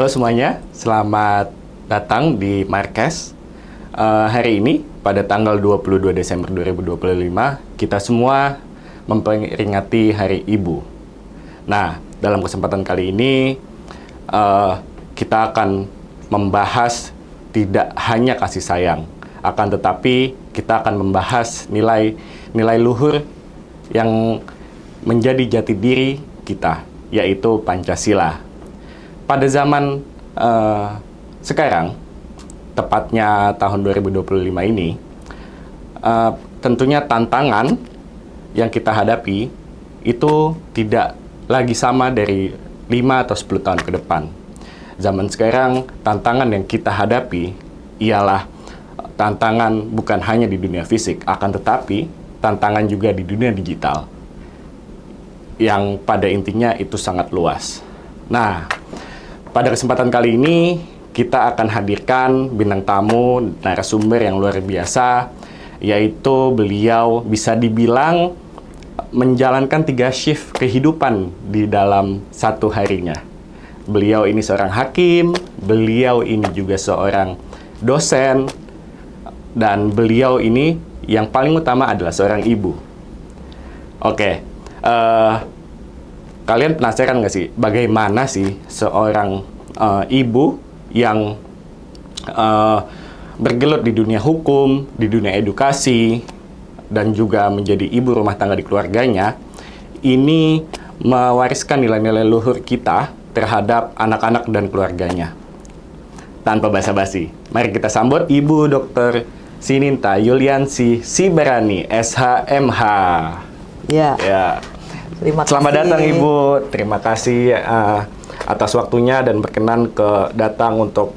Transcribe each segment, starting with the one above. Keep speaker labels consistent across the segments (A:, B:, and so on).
A: Halo semuanya, selamat datang di Marques. Hari ini, pada tanggal 22 Desember 2025, kita semua memperingati Hari Ibu. Nah, dalam kesempatan kali ini, kita akan membahas tidak hanya kasih sayang, akan tetapi kita akan membahas nilai luhur yang menjadi jati diri kita, yaitu Pancasila. Pada zaman sekarang, tepatnya tahun 2025 ini, tentunya tantangan yang kita hadapi itu tidak lagi sama dari 5 atau 10 tahun ke depan. Zaman sekarang, tantangan yang kita hadapi ialah tantangan bukan hanya di dunia fisik, akan tetapi tantangan juga di dunia digital, yang pada intinya itu sangat luas. Nah, pada kesempatan kali ini, kita akan hadirkan bintang tamu, narasumber yang luar biasa, yaitu beliau bisa dibilang menjalankan 3 shift kehidupan di dalam satu harinya. Beliau ini seorang hakim, beliau ini juga seorang dosen, dan beliau ini yang paling utama adalah seorang ibu. Oke, kalian penasaran nggak sih, bagaimana sih seorang ibu yang bergelut di dunia hukum, di dunia edukasi, dan juga menjadi ibu rumah tangga di keluarganya, ini mewariskan nilai-nilai luhur kita terhadap anak-anak dan keluarganya. Tanpa basa-basi, mari kita sambut Ibu Dr. Sininta Yuliansi Sibarani, SHMH.
B: Ya.
A: Terima kasih. Selamat datang Ibu. Terima kasih atas waktunya dan berkenan datang untuk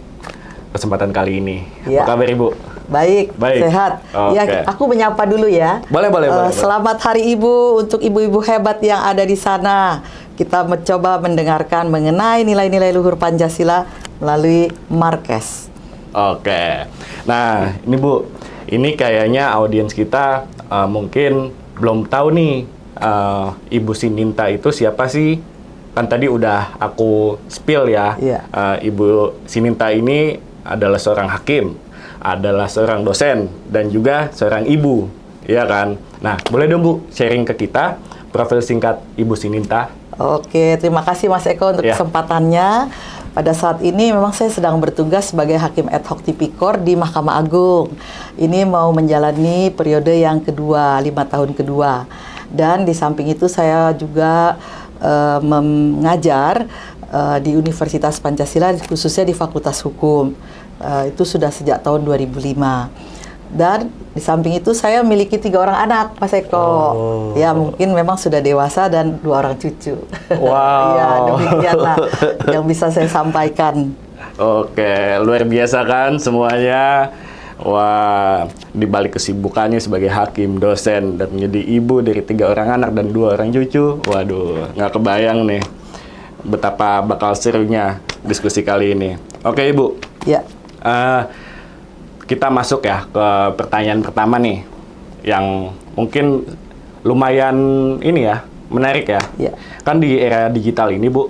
A: kesempatan kali ini.
B: Ya.
A: Apa kabar Ibu?
B: Baik. Sehat.
A: Okay.
B: Ya, aku menyapa dulu ya.
A: Boleh.
B: Selamat Hari Ibu untuk ibu-ibu hebat yang ada di sana. Kita mencoba mendengarkan mengenai nilai-nilai luhur Pancasila melalui Marques.
A: Oke. Nah, ini Bu, ini kayaknya audiens kita mungkin belum tahu nih, Ibu Sininta itu siapa sih? Kan tadi udah aku spill ya. Ibu Sininta ini adalah seorang hakim, adalah seorang dosen, dan juga seorang ibu, ya kan? Nah, boleh dong Bu sharing ke kita profil singkat Ibu Sininta?
B: Oke, terima kasih Mas Eko untuk kesempatannya. Pada saat ini memang saya sedang bertugas sebagai Hakim Ad Hoc Tipikor di Mahkamah Agung. Ini mau menjalani periode yang kedua, 5 tahun kedua. Dan di samping itu saya juga mengajar di Universitas Pancasila, khususnya di Fakultas Hukum. Itu sudah sejak tahun 2005. Dan di samping itu saya memiliki 3 orang anak, Mas Eko. Ya, mungkin memang sudah dewasa dan 2 orang cucu.
A: Wow.
B: Ya, demikianlah yang bisa saya sampaikan.
A: Oke, luar biasa kan semuanya. Wah, di balik kesibukannya sebagai hakim, dosen, dan menjadi ibu dari 3 orang anak dan 2 orang cucu. Waduh, nggak kebayang nih betapa bakal serunya diskusi kali ini. Oke, Ibu.
B: Ya.
A: Kita masuk ya ke pertanyaan pertama nih, yang mungkin lumayan ini ya, menarik ya.
B: Ya.
A: Kan di era digital ini, Bu,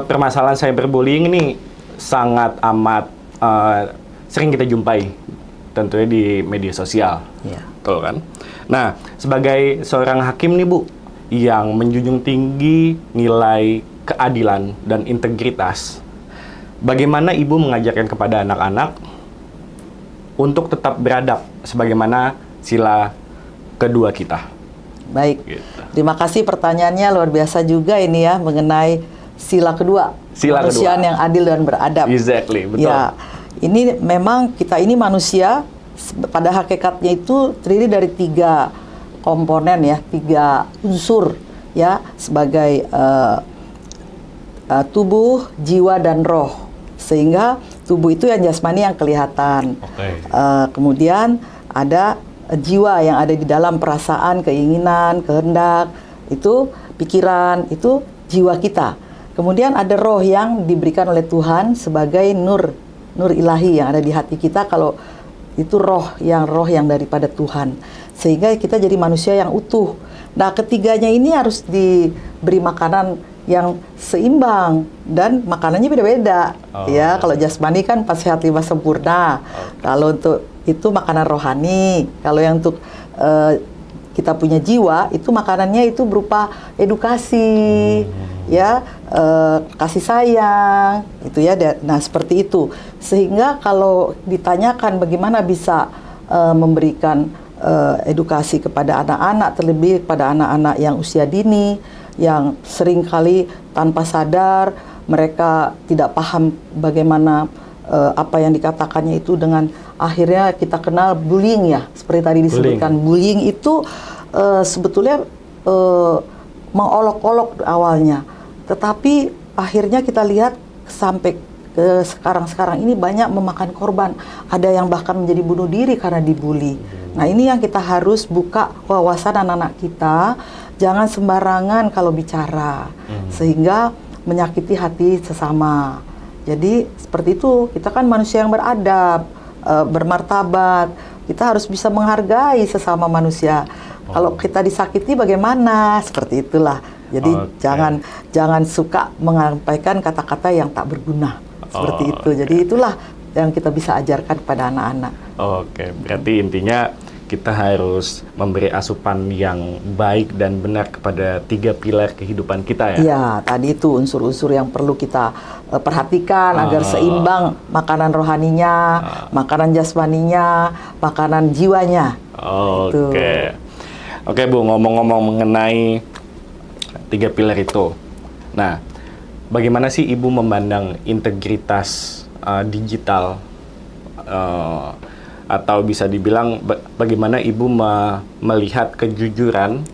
A: permasalahan cyberbullying ini sangat amat sering kita jumpai, tentunya di media sosial.
B: Ya.
A: Betul kan? Nah, sebagai seorang hakim nih, Bu, yang menjunjung tinggi nilai keadilan dan integritas, bagaimana Ibu mengajarkan kepada anak-anak untuk tetap beradab sebagaimana sila kedua kita?
B: Baik.
A: Gitu.
B: Terima kasih pertanyaannya, luar biasa juga ini ya, mengenai sila kedua. Kemanusiaan yang adil dan beradab.
A: Exactly, betul.
B: Ya, ini memang kita ini manusia pada hakikatnya itu terdiri dari 3 komponen ya, 3 unsur ya, sebagai tubuh, jiwa, dan roh. Sehingga tubuh itu yang jasmani yang kelihatan. Kemudian ada jiwa yang ada di dalam perasaan, keinginan, kehendak, itu pikiran, itu jiwa kita. Kemudian ada roh yang diberikan oleh Tuhan sebagai nur ilahi yang ada di hati kita, kalau itu roh yang daripada Tuhan. Sehingga kita jadi manusia yang utuh. Nah, ketiganya ini harus diberi makanan yang seimbang dan makanannya beda-beda. Ya, kalau jasmani kan pas sehat lima sempurna. Kalau untuk itu makanan rohani. Kalau yang untuk kita punya jiwa, itu makanannya itu berupa edukasi, ya, kasih sayang, itu ya. Nah, seperti itu. Sehingga kalau ditanyakan bagaimana bisa memberikan edukasi kepada anak-anak, terlebih kepada anak-anak yang usia dini, yang seringkali tanpa sadar mereka tidak paham bagaimana apa yang dikatakannya itu, dengan akhirnya kita kenal bullying ya, seperti tadi disebutkan. Bullying itu sebetulnya mengolok-olok awalnya, tetapi akhirnya kita lihat sampai ke sekarang ini banyak memakan korban. Ada yang bahkan menjadi bunuh diri karena dibully. Nah, ini yang kita harus buka wawasan anak-anak kita. Jangan sembarangan kalau bicara, sehingga menyakiti hati sesama. Jadi seperti itu, kita kan manusia yang beradab, bermartabat. Kita harus bisa menghargai sesama manusia. Kalau kita disakiti bagaimana? Seperti itulah. Jadi jangan suka menyampaikan kata-kata yang tak berguna. Seperti itu. Jadi itulah yang kita bisa ajarkan kepada anak-anak.
A: Oke, berarti intinya kita harus memberi asupan yang baik dan benar kepada 3 pilar kehidupan kita ya?
B: Iya, tadi itu unsur-unsur yang perlu kita perhatikan agar seimbang makanan rohaninya, makanan jasmaninya, makanan jiwanya.
A: Oke. Oke Bu, ngomong-ngomong mengenai 3 pilar itu. Nah, bagaimana sih Ibu memandang integritas digital? Atau bisa dibilang bagaimana Ibu melihat kejujuran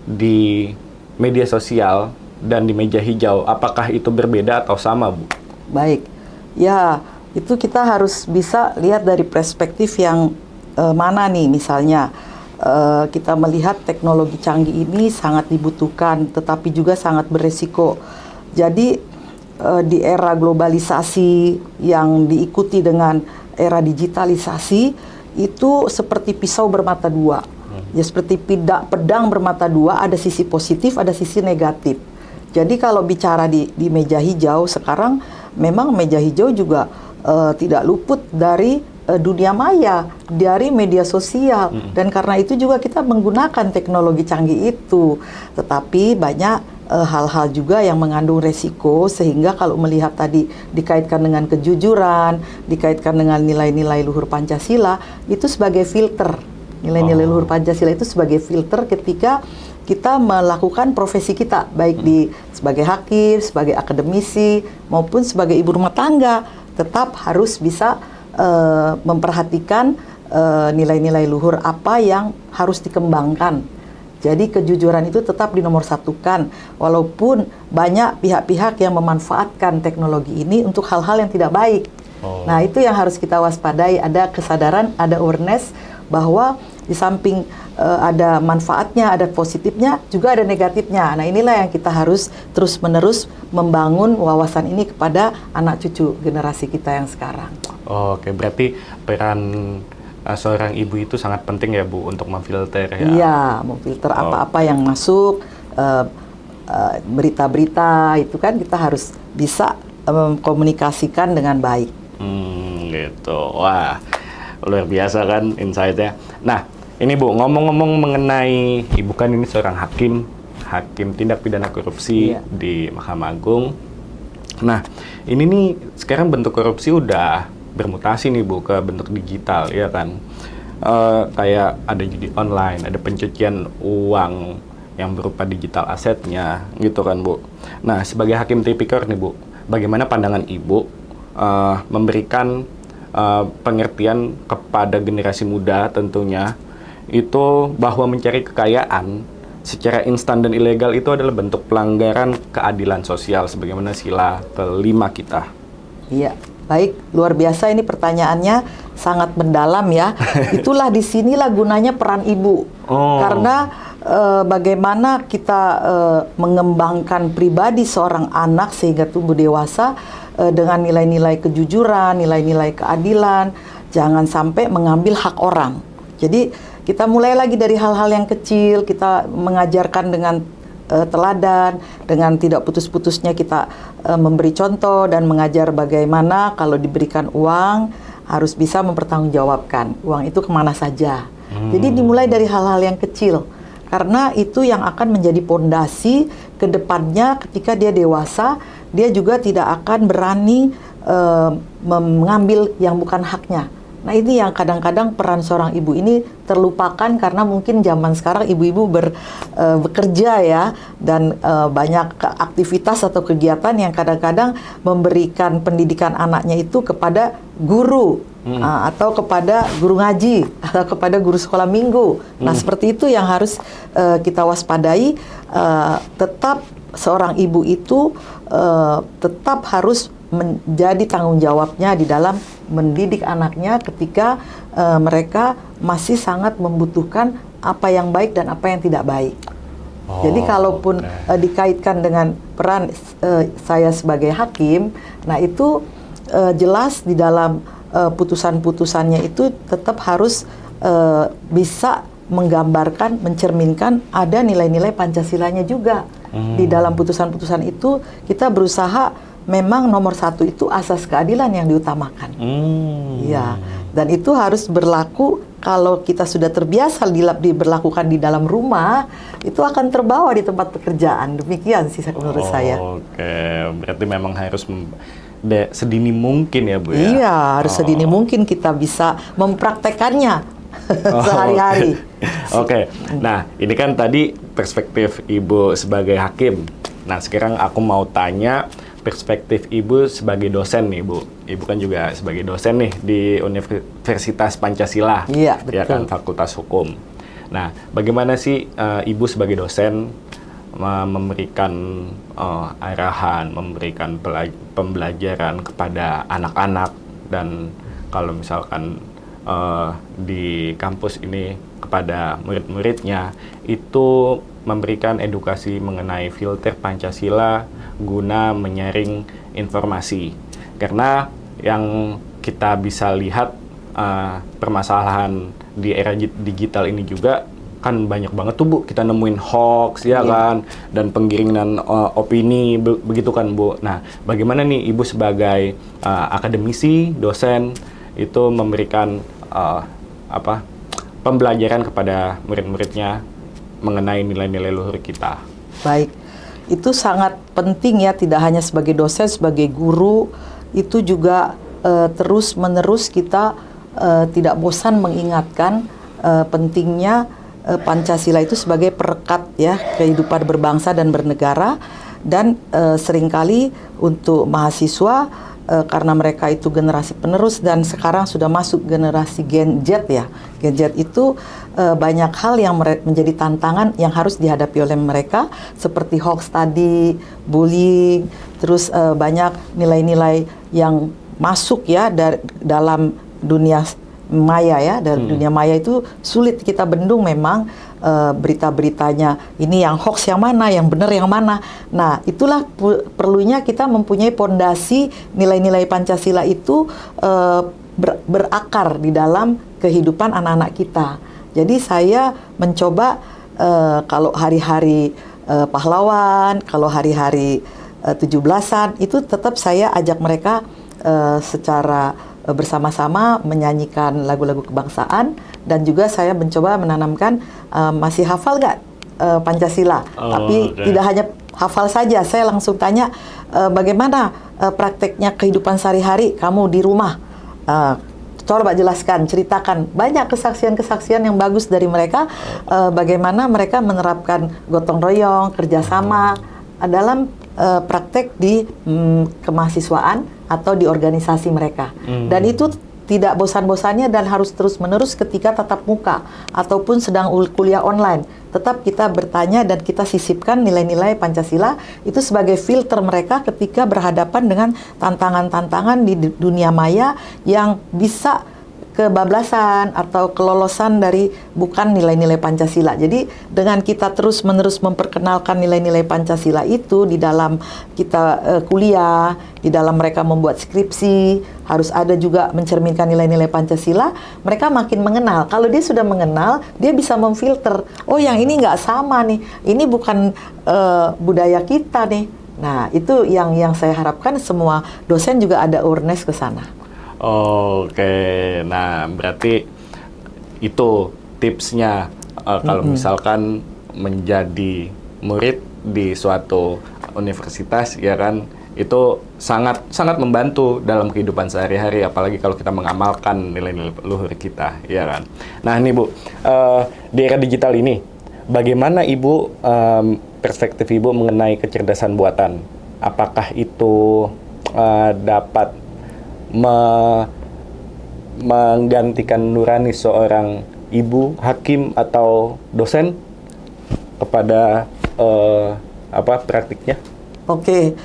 A: di media sosial dan di meja hijau? Apakah itu berbeda atau sama, Bu?
B: Baik, ya itu kita harus bisa lihat dari perspektif yang mana nih. Misalnya kita melihat teknologi canggih ini sangat dibutuhkan, tetapi juga sangat beresiko. Jadi di era globalisasi yang diikuti dengan era digitalisasi, itu seperti pisau bermata dua. Ya, seperti pedang bermata dua, ada sisi positif, ada sisi negatif. Jadi kalau bicara di meja hijau sekarang, memang meja hijau juga tidak luput dari dunia maya, dari media sosial. Dan karena itu juga kita menggunakan teknologi canggih itu. Tetapi banyak hal-hal juga yang mengandung resiko, sehingga kalau melihat tadi dikaitkan dengan kejujuran, dikaitkan dengan nilai-nilai luhur Pancasila, itu sebagai filter. Nilai-nilai luhur Pancasila itu sebagai filter ketika kita melakukan profesi kita, baik sebagai hakim, sebagai akademisi, maupun sebagai ibu rumah tangga, tetap harus bisa memperhatikan nilai-nilai luhur apa yang harus dikembangkan. Jadi kejujuran itu tetap dinomorsatukan, walaupun banyak pihak-pihak yang memanfaatkan teknologi ini untuk hal-hal yang tidak baik. Nah, itu yang harus kita waspadai. Ada kesadaran, ada awareness bahwa di samping ada manfaatnya, ada positifnya, juga ada negatifnya. Nah, inilah yang kita harus terus-menerus membangun wawasan ini kepada anak cucu generasi kita yang sekarang.
A: Oke, berarti peran seorang ibu itu sangat penting ya Bu untuk memfilter ya?
B: Iya, memfilter apa-apa yang masuk, berita-berita itu kan kita harus bisa mengkomunikasikan dengan baik.
A: Gitu, wah luar biasa kan insight-nya. Nah ini Bu, ngomong-ngomong mengenai Ibu kan ini seorang hakim tindak pidana korupsi di Mahkamah Agung. Nah ini nih sekarang bentuk korupsi udah bermutasi nih Bu ke bentuk digital ya kan, kayak ada judi online, ada pencucian uang yang berupa digital asetnya gitu kan Bu. Nah sebagai hakim tipikor nih Bu, bagaimana pandangan Ibu memberikan pengertian kepada generasi muda tentunya itu bahwa mencari kekayaan secara instan dan ilegal itu adalah bentuk pelanggaran keadilan sosial sebagaimana sila kelima kita? Iya.
B: Baik, luar biasa ini pertanyaannya, sangat mendalam ya. Itulah disinilah gunanya peran ibu. Karena bagaimana kita mengembangkan pribadi seorang anak sehingga tumbuh dewasa dengan nilai-nilai kejujuran, nilai-nilai keadilan, jangan sampai mengambil hak orang. Jadi kita mulai lagi dari hal-hal yang kecil, kita mengajarkan dengan teladan, dengan tidak putus-putusnya kita memberi contoh dan mengajar bagaimana kalau diberikan uang harus bisa mempertanggungjawabkan uang itu kemana saja. Jadi dimulai dari hal-hal yang kecil, karena itu yang akan menjadi pondasi ke depannya ketika dia dewasa, dia juga tidak akan berani mengambil yang bukan haknya. Nah, ini yang kadang-kadang peran seorang ibu ini terlupakan karena mungkin zaman sekarang ibu-ibu bekerja ya, dan banyak aktivitas atau kegiatan yang kadang-kadang memberikan pendidikan anaknya itu kepada guru atau kepada guru ngaji atau kepada guru sekolah minggu. Nah, seperti itu yang harus kita waspadai. Tetap seorang ibu itu tetap harus menjadi tanggung jawabnya di dalam mendidik anaknya ketika mereka masih sangat membutuhkan apa yang baik dan apa yang tidak baik. Jadi kalaupun dikaitkan dengan peran saya sebagai hakim, nah itu jelas di dalam putusan-putusannya itu tetap harus bisa menggambarkan, mencerminkan ada nilai-nilai Pancasilanya juga. Di dalam putusan-putusan itu kita berusaha memang nomor satu itu asas keadilan yang diutamakan. Ya, dan itu harus berlaku. Kalau kita sudah terbiasa diberlakukan di dalam rumah, itu akan terbawa di tempat pekerjaan. Demikian sih menurut saya.
A: Oke, berarti memang harus sedini mungkin ya, Bu ya?
B: Iya, harus sedini mungkin kita bisa mempraktekannya sehari-hari.
A: Oke, nah ini kan tadi perspektif Ibu sebagai hakim. Nah, sekarang aku mau tanya perspektif Ibu sebagai dosen nih, Bu. Ibu kan juga sebagai dosen nih di Universitas Pancasila.
B: Iya, betul.
A: Ya kan, Fakultas Hukum. Nah, bagaimana sih Ibu sebagai dosen memberikan arahan, memberikan pembelajaran kepada anak-anak, dan kalau misalkan di kampus ini kepada murid-muridnya itu memberikan edukasi mengenai filter Pancasila guna menyaring informasi. Karena yang kita bisa lihat permasalahan di era digital ini juga kan banyak banget tuh, Bu, kita nemuin hoax ya kan, dan penggiringan opini begitu kan, Bu. Nah, bagaimana nih Ibu sebagai akademisi, dosen itu memberikan pembelajaran kepada murid-muridnya mengenai nilai-nilai luhur kita?
B: Baik, itu sangat penting ya, tidak hanya sebagai dosen, sebagai guru, itu juga terus-menerus kita tidak bosan mengingatkan pentingnya Pancasila itu sebagai perekat ya kehidupan berbangsa dan bernegara. Dan seringkali untuk mahasiswa, karena mereka itu generasi penerus dan sekarang sudah masuk generasi Gen Z ya. Gen Z itu banyak hal yang menjadi tantangan yang harus dihadapi oleh mereka, seperti hoax tadi, bullying, terus banyak nilai-nilai yang masuk ya dalam dunia maya ya. Dari dunia maya itu sulit kita bendung memang. Berita-beritanya ini yang hoax yang mana, yang benar yang mana. Nah, itulah perlunya kita mempunyai pondasi nilai-nilai Pancasila itu berakar di dalam kehidupan anak-anak kita. Jadi saya mencoba kalau hari-hari pahlawan, kalau hari-hari 17-an itu tetap saya ajak mereka secara bersama-sama menyanyikan lagu-lagu kebangsaan, dan juga saya mencoba menanamkan masih hafal nggak Pancasila. Tapi tidak hanya hafal saja, saya langsung tanya bagaimana prakteknya kehidupan sehari-hari kamu di rumah. Coba jelaskan, ceritakan. Banyak kesaksian-kesaksian yang bagus dari mereka, bagaimana mereka menerapkan gotong royong, kerjasama dalam praktek di kemahasiswaan atau di organisasi mereka. Dan itu tidak bosan-bosannya dan harus terus-menerus ketika tatap muka ataupun sedang kuliah online. Tetap kita bertanya dan kita sisipkan nilai-nilai Pancasila itu sebagai filter mereka ketika berhadapan dengan tantangan-tantangan di dunia maya yang bisa kebablasan atau kelolosan dari bukan nilai-nilai Pancasila. Jadi dengan kita terus-menerus memperkenalkan nilai-nilai Pancasila itu di dalam kita kuliah, di dalam mereka membuat skripsi, harus ada juga mencerminkan nilai-nilai Pancasila, mereka makin mengenal. Kalau dia sudah mengenal, dia bisa memfilter, oh yang ini nggak sama nih, ini bukan budaya kita nih. Nah, itu yang saya harapkan semua dosen juga ada awareness ke sana.
A: Oke, nah berarti itu tipsnya kalau misalkan menjadi murid di suatu universitas, ya kan, itu sangat membantu dalam kehidupan sehari-hari, apalagi kalau kita mengamalkan nilai-nilai luhur kita, ya kan. Nah ini Bu, di era digital ini, bagaimana Ibu perspektif Ibu mengenai kecerdasan buatan? Apakah itu dapat menggantikan nurani seorang ibu, hakim, atau dosen kepada praktiknya?
B: Oke,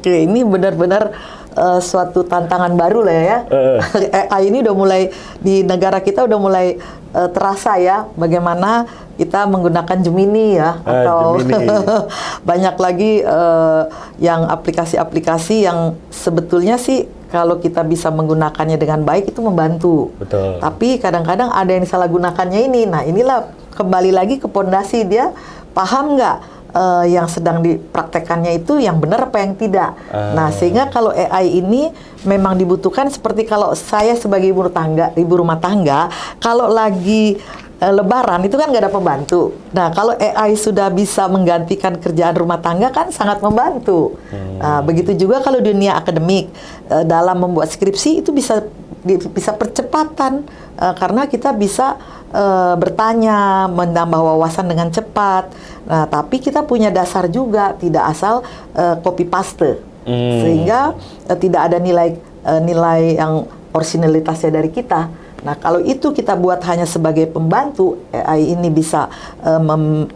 B: ini benar-benar suatu tantangan baru lah ya. AI ini udah mulai di negara kita udah mulai terasa ya, bagaimana kita menggunakan Gemini ya, atau Gemini. Banyak lagi yang aplikasi-aplikasi yang sebetulnya sih kalau kita bisa menggunakannya dengan baik itu membantu.
A: Betul.
B: Tapi kadang-kadang ada yang disalahgunakannya ini. Nah inilah kembali lagi ke pondasi, dia paham nggak yang sedang dipraktekannya itu yang benar apa yang tidak. Nah sehingga kalau AI ini memang dibutuhkan, seperti kalau saya sebagai ibu rumah tangga, kalau lagi Lebaran itu kan nggak ada pembantu. Nah kalau AI sudah bisa menggantikan kerjaan rumah tangga kan sangat membantu. Begitu juga kalau dunia akademik, dalam membuat skripsi itu bisa percepatan, karena kita bisa bertanya, menambah wawasan dengan cepat. Nah tapi kita punya dasar juga, tidak asal copy paste, sehingga tidak ada nilai yang originalitasnya dari kita. Nah, kalau itu kita buat hanya sebagai pembantu, AI ini bisa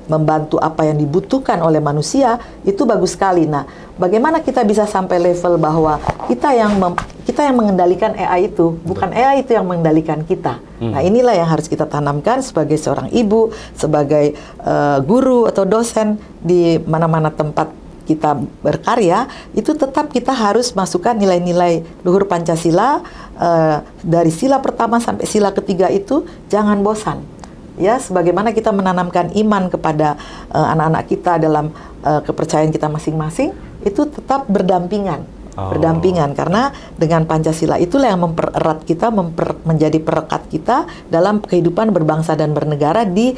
B: membantu apa yang dibutuhkan oleh manusia, itu bagus sekali. Nah, bagaimana kita bisa sampai level bahwa kita yang mengendalikan AI itu, bukan AI itu yang mengendalikan kita. Nah, inilah yang harus kita tanamkan sebagai seorang ibu, sebagai guru atau dosen di mana-mana tempat kita berkarya, itu tetap kita harus masukkan nilai-nilai luhur Pancasila, dari sila pertama sampai sila ketiga itu jangan bosan. Ya, sebagaimana kita menanamkan iman kepada anak-anak kita dalam kepercayaan kita masing-masing, itu tetap berdampingan. Karena dengan Pancasila itulah yang mempererat kita, menjadi perekat kita dalam kehidupan berbangsa dan bernegara di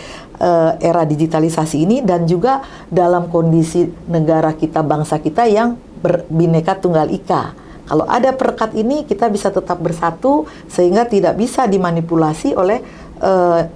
B: era digitalisasi ini, dan juga dalam kondisi negara kita, bangsa kita yang berbineka tunggal ika. Kalau ada perekat ini, kita bisa tetap bersatu sehingga tidak bisa dimanipulasi oleh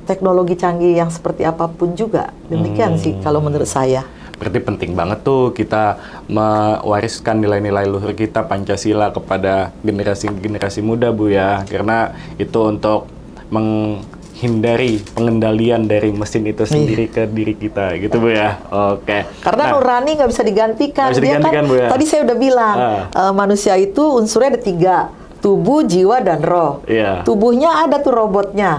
B: teknologi canggih yang seperti apapun juga. Demikian sih kalau menurut saya.
A: Berarti penting banget tuh kita mewariskan nilai-nilai luhur kita Pancasila kepada generasi-generasi muda, Bu ya. Karena itu untuk menghindari pengendalian dari mesin itu sendiri ke diri kita, gitu Bu ya. Oke.
B: Karena nurani nggak bisa digantikan.
A: Nggak bisa digantikan, Bu ya.
B: Tadi saya udah bilang, manusia itu unsurnya ada 3. Tubuh, jiwa, dan roh. Tubuhnya ada tuh robotnya.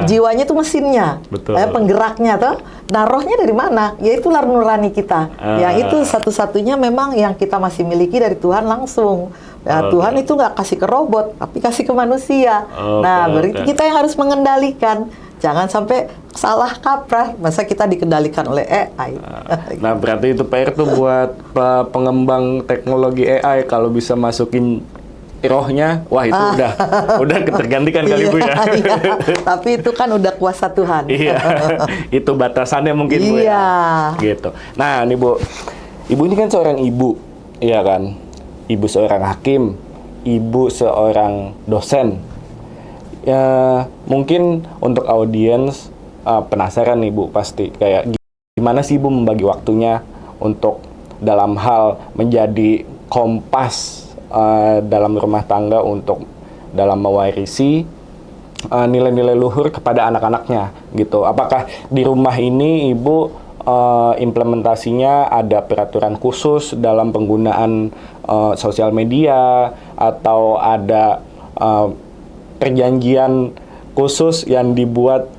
B: Jiwanya tuh mesinnya.
A: Betul.
B: Penggeraknya tuh. Nah, rohnya dari mana? Yaitu nurani kita. Yang itu satu-satunya memang yang kita masih miliki dari Tuhan langsung. Nah, Tuhan itu nggak kasih ke robot, tapi kasih ke manusia. Berarti kita yang harus mengendalikan. Jangan sampai salah kaprah, masa kita dikendalikan oleh AI.
A: Nah, berarti itu PR tuh buat pengembang teknologi AI, kalau bisa masukin rohnya, wah itu udah ketergantikan kali Bu ya.
B: Iya, tapi itu kan udah kuasa Tuhan.
A: Iya, itu batasannya mungkin Bu ya. Gitu. Nah nih Bu, Ibu ini kan seorang ibu, iya kan? Ibu seorang hakim, ibu seorang dosen. Ya, mungkin untuk audiens penasaran nih Bu, pasti kayak gimana sih Ibu membagi waktunya untuk dalam hal menjadi kompas dalam rumah tangga, untuk dalam mewarisi nilai-nilai luhur kepada anak-anaknya gitu. Apakah di rumah ini Ibu implementasinya ada peraturan khusus dalam penggunaan sosial media, atau ada perjanjian khusus yang dibuat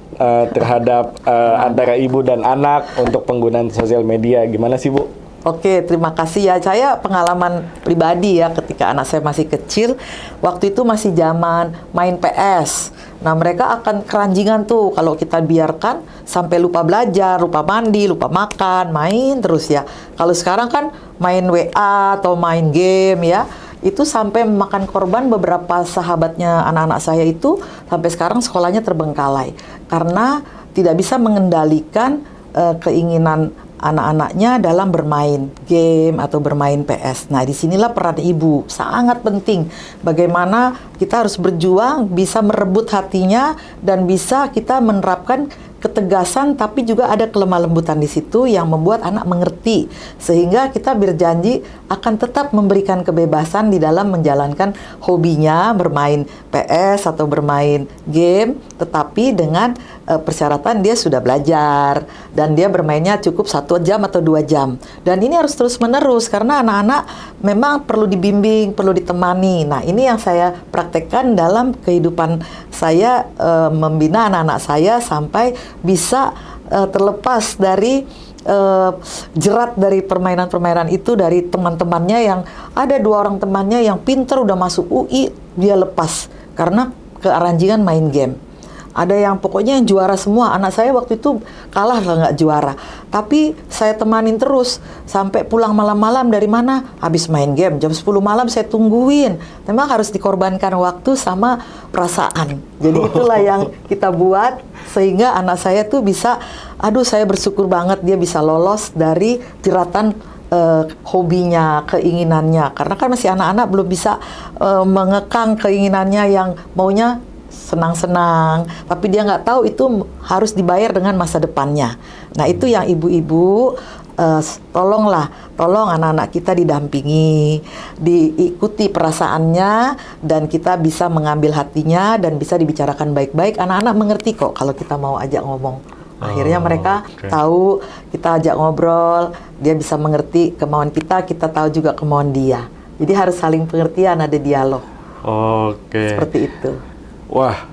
A: terhadap antara ibu dan anak untuk penggunaan sosial media. Gimana sih, Bu?
B: Oke, terima kasih ya. Saya pengalaman pribadi ya ketika anak saya masih kecil, waktu itu masih zaman main PS. Nah, mereka akan keranjingan tuh kalau kita biarkan sampai lupa belajar, lupa mandi, lupa makan, main terus ya. Kalau sekarang kan main WA atau main game ya, itu sampai memakan korban beberapa sahabatnya anak-anak saya itu sampai sekarang sekolahnya terbengkalai karena tidak bisa mengendalikan keinginan anak-anaknya dalam bermain game atau bermain PS. Nah, disinilah peran ibu sangat penting. Bagaimana kita harus berjuang, bisa merebut hatinya, dan bisa kita menerapkan ketegasan, tapi juga ada kelemah lembutan di situ yang membuat anak mengerti. Sehingga kita berjanji akan tetap memberikan kebebasan di dalam menjalankan hobinya, bermain PS atau bermain game, tetapi dengan persyaratan dia sudah belajar dan dia bermainnya cukup 1 jam atau 2 jam. Dan ini harus terus menerus karena anak-anak memang perlu dibimbing, perlu ditemani. Nah, ini yang saya praktekkan dalam kehidupan saya, membina anak-anak saya sampai bisa terlepas dari jerat dari permainan-permainan itu, dari teman-temannya yang ada 2 orang temannya yang pinter udah masuk UI, dia lepas karena keranjingan main game. Ada yang pokoknya yang juara semua. Anak saya waktu itu kalah lah, nggak juara. Tapi saya temanin terus sampai pulang malam-malam dari mana? Habis main game. Jam 10 malam saya tungguin. Memang harus dikorbankan waktu sama perasaan. Jadi itulah yang kita buat sehingga anak saya tuh bisa, aduh saya bersyukur banget dia bisa lolos dari jeratan hobinya, keinginannya. Karena kan masih anak-anak belum bisa mengekang keinginannya yang maunya senang-senang, tapi dia nggak tahu itu harus dibayar dengan masa depannya. Nah, itu yang ibu-ibu tolong anak-anak kita didampingi, diikuti perasaannya, dan kita bisa mengambil hatinya dan bisa dibicarakan baik-baik. Anak-anak mengerti kok kalau kita mau ajak ngomong. Akhirnya mereka tahu, kita ajak ngobrol, dia bisa mengerti kemauan kita tahu juga kemauan dia. Jadi harus saling pengertian, ada dialog. Seperti itu.
A: Wah,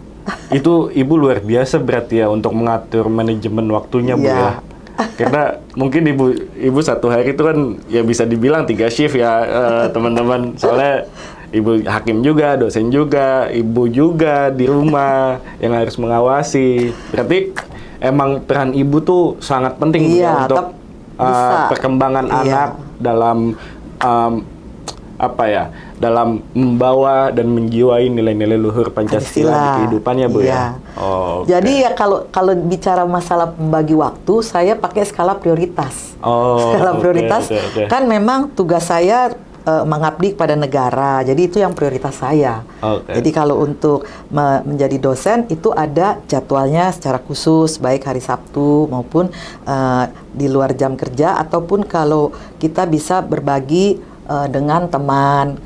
A: itu ibu luar biasa berarti ya untuk mengatur manajemen waktunya, Bu ya. Karena mungkin ibu satu hari itu kan ya bisa dibilang 3 shift ya, teman-teman. Soalnya ibu hakim juga, dosen juga, ibu juga di rumah yang harus mengawasi. Berarti emang peran ibu tuh sangat penting ya untuk perkembangan anak dalam dalam membawa dan menjiwai nilai-nilai luhur Pancasila di kehidupannya, Bu ya.
B: Jadi ya kalau bicara masalah membagi waktu, saya pakai skala prioritas. Skala prioritas kan memang tugas saya mengabdi kepada negara. Jadi itu yang prioritas saya. Jadi kalau untuk menjadi dosen itu ada jadwalnya secara khusus, baik hari Sabtu maupun di luar jam kerja, ataupun kalau kita bisa berbagi dengan teman,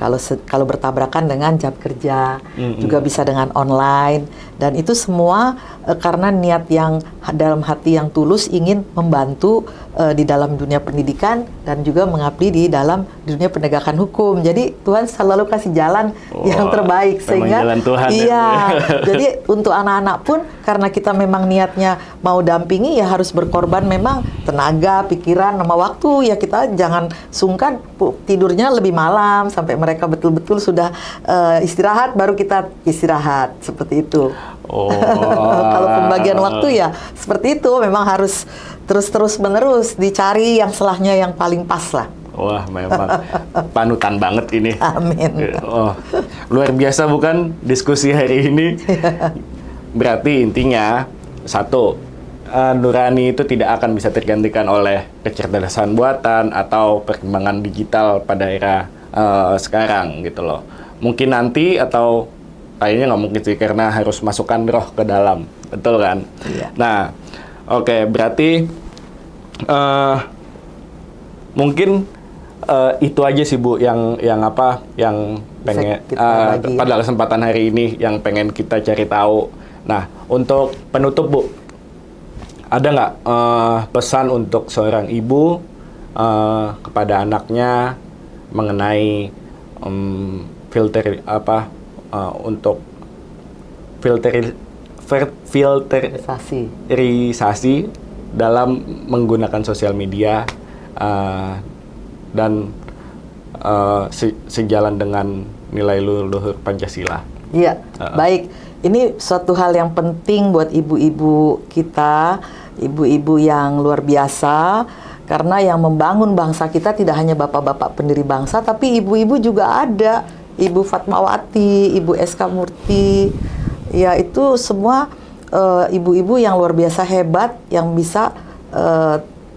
B: kalau bertabrakan dengan jam kerja, juga bisa dengan online, dan itu semua karena niat yang dalam hati yang tulus ingin membantu di dalam dunia pendidikan dan juga mengabdi di dalam dunia penegakan hukum. Jadi Tuhan selalu kasih jalan yang terbaik sehingga
A: jalan Tuhan,
B: jadi untuk anak-anak pun karena kita memang niatnya mau dampingi ya harus berkorban memang tenaga, pikiran, sama waktu. Ya kita jangan sungkan tidurnya lebih malam sampai mereka betul-betul sudah istirahat, baru kita istirahat, seperti itu. Kalau pembagian waktu ya seperti itu, memang harus terus menerus dicari yang selahnya yang paling pas lah.
A: Wah, memang panutan banget ini.
B: Amin.
A: Luar biasa bukan diskusi hari ini? Berarti intinya satu, nurani itu tidak akan bisa tergantikan oleh kecerdasan buatan atau perkembangan digital pada era sekarang gitu loh. Mungkin nanti atau kayaknya nggak mungkin sih karena harus masukkan roh ke dalam, betul kan?
B: Iya.
A: Nah, oke, berarti mungkin itu aja sih Bu yang pengen pada kesempatan hari ini yang pengen kita cari tahu. Nah, untuk penutup Bu, ada nggak pesan untuk seorang ibu kepada anaknya mengenai untuk filterisasi dalam menggunakan sosial media dan sejalan dengan nilai luhur Pancasila.
B: Iya, baik. Ini suatu hal yang penting buat ibu-ibu kita, ibu-ibu yang luar biasa, karena yang membangun bangsa kita tidak hanya bapak-bapak pendiri bangsa, tapi ibu-ibu juga ada. Ibu Fatmawati, Ibu SK Murti, ya itu semua ibu-ibu yang luar biasa hebat, yang bisa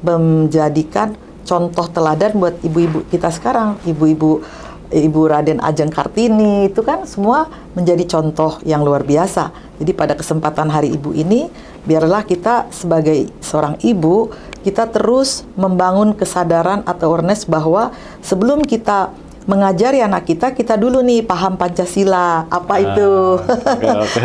B: menjadikan contoh teladan buat ibu-ibu kita sekarang. Ibu Raden Ajeng Kartini itu kan semua menjadi contoh yang luar biasa. Jadi pada kesempatan Hari Ibu ini, biarlah kita sebagai seorang ibu, kita terus membangun kesadaran atau awareness bahwa sebelum kita mengajari anak kita, kita dulu nih paham Pancasila. Apa itu?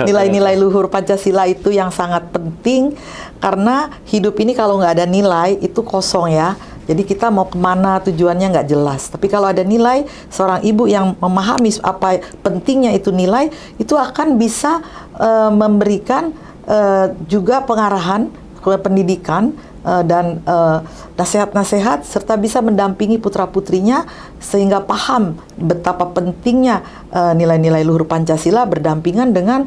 B: Nilai-nilai luhur Pancasila itu yang sangat penting, karena hidup ini kalau nggak ada nilai, itu kosong ya. Jadi kita mau kemana tujuannya nggak jelas. Tapi kalau ada nilai, seorang ibu yang memahami apa pentingnya itu nilai, itu akan bisa memberikan juga pengarahan ke pendidikan dan nasihat-nasihat, serta bisa mendampingi putra-putrinya sehingga paham betapa pentingnya nilai-nilai luhur Pancasila berdampingan dengan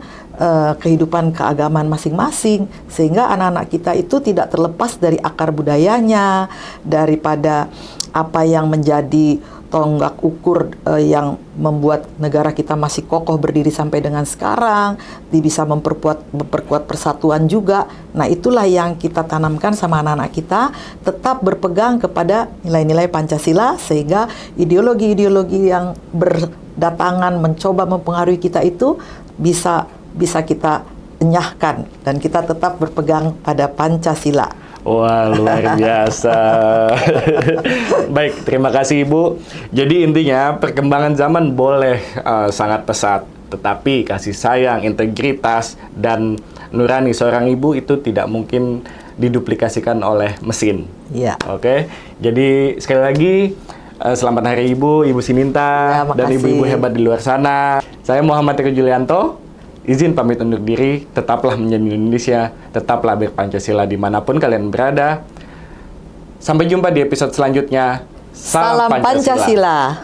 B: kehidupan keagamaan masing-masing, sehingga anak-anak kita itu tidak terlepas dari akar budayanya, daripada apa yang menjadi tonggak ukur yang membuat negara kita masih kokoh berdiri sampai dengan sekarang, bisa memperkuat persatuan juga. Nah, itulah yang kita tanamkan sama anak-anak kita, tetap berpegang kepada nilai-nilai Pancasila, sehingga ideologi-ideologi yang berdatangan mencoba mempengaruhi kita itu bisa kita enyahkan, dan kita tetap berpegang pada Pancasila.
A: Wah, luar biasa. Baik, terima kasih Ibu. Jadi intinya perkembangan zaman boleh sangat pesat, tetapi kasih sayang, integritas, dan nurani seorang ibu itu tidak mungkin diduplikasikan oleh mesin.
B: Iya.
A: Oke, jadi sekali lagi selamat Hari Ibu, Ibu Sininta,
B: ya,
A: dan ibu-ibu hebat di luar sana. Saya Muhammad Eko Julianto. Izin pamit undur diri, tetaplah menjadi Indonesia, tetaplah berpancasila dimanapun kalian berada. Sampai jumpa di episode selanjutnya.
B: Salam Pancasila.